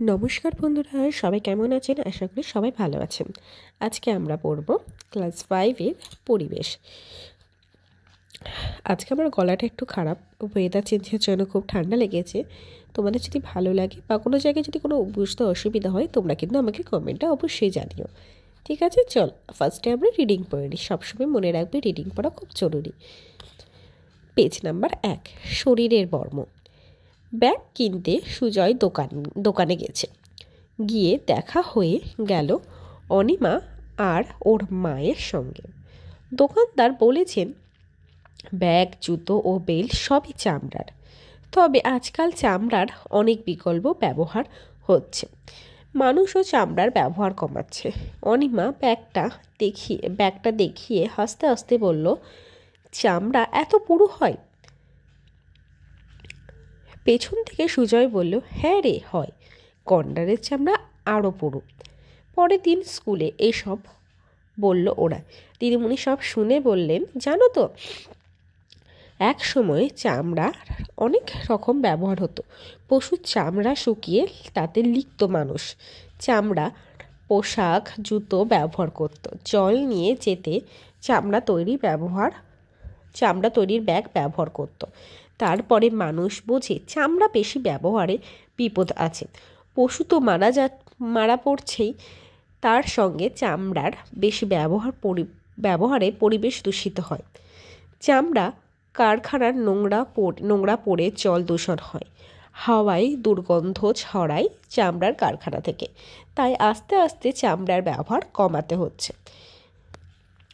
নমস্কার বন্ধুরা, সবাই কেমন আছেন? আশা করি সবাই ভালো আছেন। আজকে আমরা পড়ব ক্লাস 5-এর পরিবেশ। আজকে আমার গলাটা একটু খারাপ, ওয়েদার চেঞ্জের জন্য খুব ঠান্ডা লেগেছে। তোমাদের যদি ভালো লাগে বা কোনো জায়গায় যদি কোনো বুঝতে অসুবিধা হয়, তোমরা কিন্তু আমাকে কমেন্টে অবশ্যই জানিও। ঠিক আছে, চল ফার্স্টে আমরা রিডিং পড়ে নিই। সবসময় মনে রাখবে রিডিং পড়া খুব জরুরি। পেজ নাম্বার 1, শরীরের বর্ম। ব্যাগ কিনতে সুজয় দোকানে গেছে। গিয়ে দেখা হয়ে গেল অনিমা আর ওর মায়ের সঙ্গে। দোকানদার বলেছেন ব্যাগ, জুতো ও বেল্ট সবই চামড়ার, তবে আজকাল চামড়ার অনেক বিকল্প ব্যবহার হচ্ছে। মানুষও চামড়ার ব্যবহার কমাচ্ছে। অনিমা ব্যাগটা দেখিয়ে হাসতে হাসতে বলল, চামড়া এত পুরু হয়? পেছন থেকে সুজয় বলল, হ্যাঁ রে, হয়। গন্ডারের চামড়া আরও পুরু। পরের দিন স্কুলে এসব বলল ওরা। দিদিমণি সব শুনে বললেন, জানো তো, এক সময় চামড়ার অনেক রকম ব্যবহার হতো। পশুর চামড়া শুকিয়ে তাতে লিখত মানুষ। চামড়া পোশাক, জুতো ব্যবহার করত। জল নিয়ে যেতে চামড়া তৈরির ব্যাগ ব্যবহার করত। তারপরে মানুষ বোঝে চামড়া বেশি ব্যবহারে বিপদ আছে। পশু তো মারা পড়ছেই, তার সঙ্গে চামড়ার বেশি ব্যবহারে পরিবেশ দূষিত হয়। চামড়া কারখানার নোংরা পড়ে জল দূষণ হয়। হাওয়ায় দুর্গন্ধ ছড়ায় চামড়ার কারখানা থেকে। তাই আস্তে আস্তে চামড়ার ব্যবহার কমাতে হচ্ছে।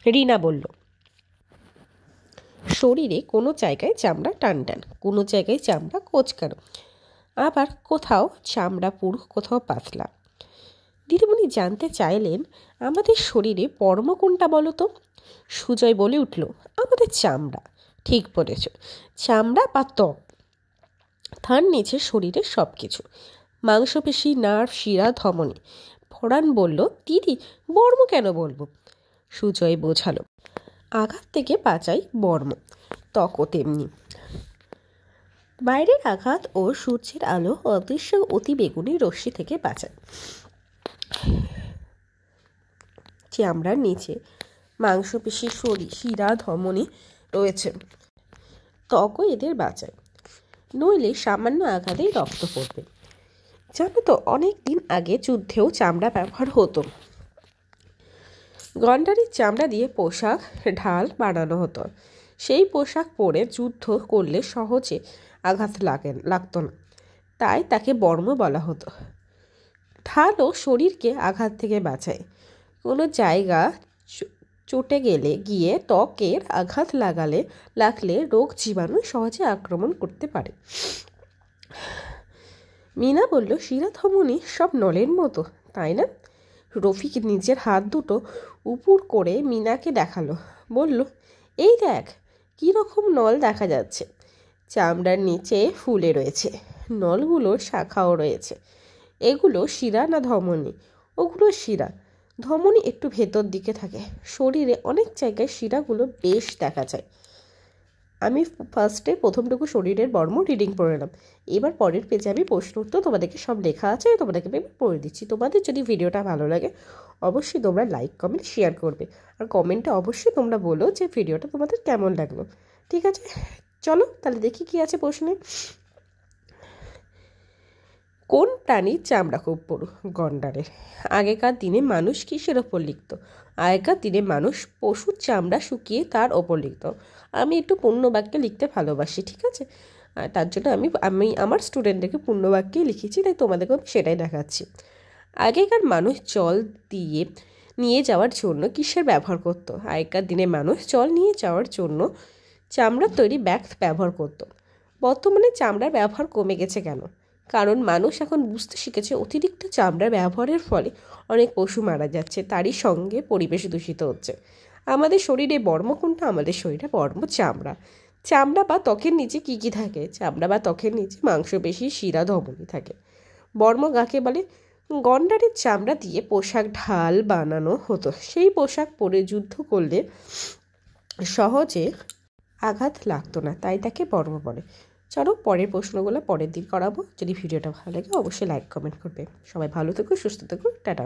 রিনা বলল, শরীরে কোনো জায়গায় চামড়া টান, কোনো জায়গায় চামড়া কোঁচকানো, আবার কোথাও চামড়া পুরু, কোথাও পাতলা। দিদিমণি জানতে চাইলেন, আমাদের শরীরে বর্ম কোনটা বলো তো? সুজয় বলে উঠল, আমাদের চামড়া। ঠিক বলেছ, চামড়া বা ত্বক। তার নিচে শরীরের সব কিছু, মাংসপেশি, নার্ভ, শিরা, ধমনী। ফোড়ান বলল, দিদি বর্ম কেন বলবো? সুজয় বোঝালো, আঘাত থেকে বাঁচাই বর্ম, ত্বকও তেমনি। বাইরের আঘাত ও সূর্যের আলো অদৃশ্য অতিবেগুনি রশ্মি থেকে বাঁচায়। চামড়ার নিচে মাংসপেশি, শিরা, ধমনী রয়েছে, ত্বকও এদের বাঁচায়। নইলে সামান্য আঘাতেই রক্ত পড়বে। জানো তো, অনেক দিন আগে যুদ্ধেও চামড়া ব্যবহার হতো। গন্ডারের চামড়া দিয়ে পোশাক, ঢাল বানানো হতো। সেই পোশাক পরে যুদ্ধ করলে সহজে আঘাত লাগতো না, তাই তাকে বর্ম বলা হতো। ঢালও শরীরকে আঘাত থেকে বাঁচায়। কোনো জায়গা চটে গিয়ে ত্বকের আঘাত লাগলে রোগ জীবাণু সহজে আক্রমণ করতে পারে। মিনা বলল, শিরা, ধমনী সব নলের মতো, তাই না? রফিক নিজের হাত দুটো উপর করে মিনাকে দেখালো, বলল, এই দেখ, কীরকম নল দেখা যাচ্ছে। চামড়ার নিচে ফুলে রয়েছে, নলগুলোর শাখাও রয়েছে। এগুলো শিরা না ধমনী? ওগুলো শিরা। ধমনী একটু ভেতর দিকে থাকে। শরীরে অনেক জায়গায় শিরাগুলো বেশ দেখা যায়। আমি প্রথমটুকু শরীরের বর্ম রিডিং পড়লাম। এবার পরের পেজে আমি প্রশ্ন উত্তর তোমাদেরকে সব লেখা আছে, তোমাদেরকে আমি পড়ে দিচ্ছি। তোমাদের যদি ভিডিওটা ভালো লাগে অবশ্যই তোমরা লাইক, কমেন্ট, শেয়ার করবে। আর কমেন্টে অবশ্যই তোমরা বলো যে ভিডিওটা তোমাদের কেমন লাগলো। ঠিক আছে, চলো তাহলে দেখি কি আছে প্রশ্নে। কোন প্রাণীর চামড়া খুব পুরু? গন্ডারের। আগেকার দিনে মানুষ কিসের ওপর লিখত? আগেকার দিনে মানুষ পশুর চামড়া শুকিয়ে তার ওপর লিখত। আমি একটু পূর্ণ বাক্যে লিখতে ভালোবাসি, ঠিক আছে? আর তার জন্য আমি আমার স্টুডেন্টদেরকে পূর্ণ বাক্যেই লিখেছি, তাই তোমাদেরকে আমি সেটাই দেখাচ্ছি। আগেকার মানুষ জল দিয়ে নিয়ে যাওয়ার জন্য কিসের ব্যবহার করত? আগেকার দিনে মানুষ জল নিয়ে যাওয়ার জন্য চামড়ার তৈরি ব্যাগ ব্যবহার করত। বর্তমানে চামড়ার ব্যবহার কমে গেছে কেন? কারণ মানুষ এখন বুঝতে শিখেছে অতিরিক্ত চামড়ার ব্যবহারের ফলে অনেক পশু মারা যাচ্ছে, তারই সঙ্গে পরিবেশ দূষিত হচ্ছে। আমাদের শরীরে বর্ম কোনটা? আমাদের শরীরে বর্ম চামড়া। চামড়া বা ত্বকের নিচে কী কী থাকে? চামড়া বা ত্বকের নিচে মাংসপেশি, শিরা, ধমনী থাকে। বর্ম কাকে বলে? গন্ডারের চামড়া দিয়ে পোশাক, ঢাল বানানো হতো। সেই পোশাক পরে যুদ্ধ করলে সহজে আঘাত লাগতো না, তাই তাকে বর্ম বলে। চলো পরের প্রশ্নগুলো পরের দিন করাবো। যদি ভিডিওটা ভালো লাগে অবশ্যই লাইক কমেন্ট করবে। সবাই ভালো থেকো, সুস্থ থেকো, টাটা।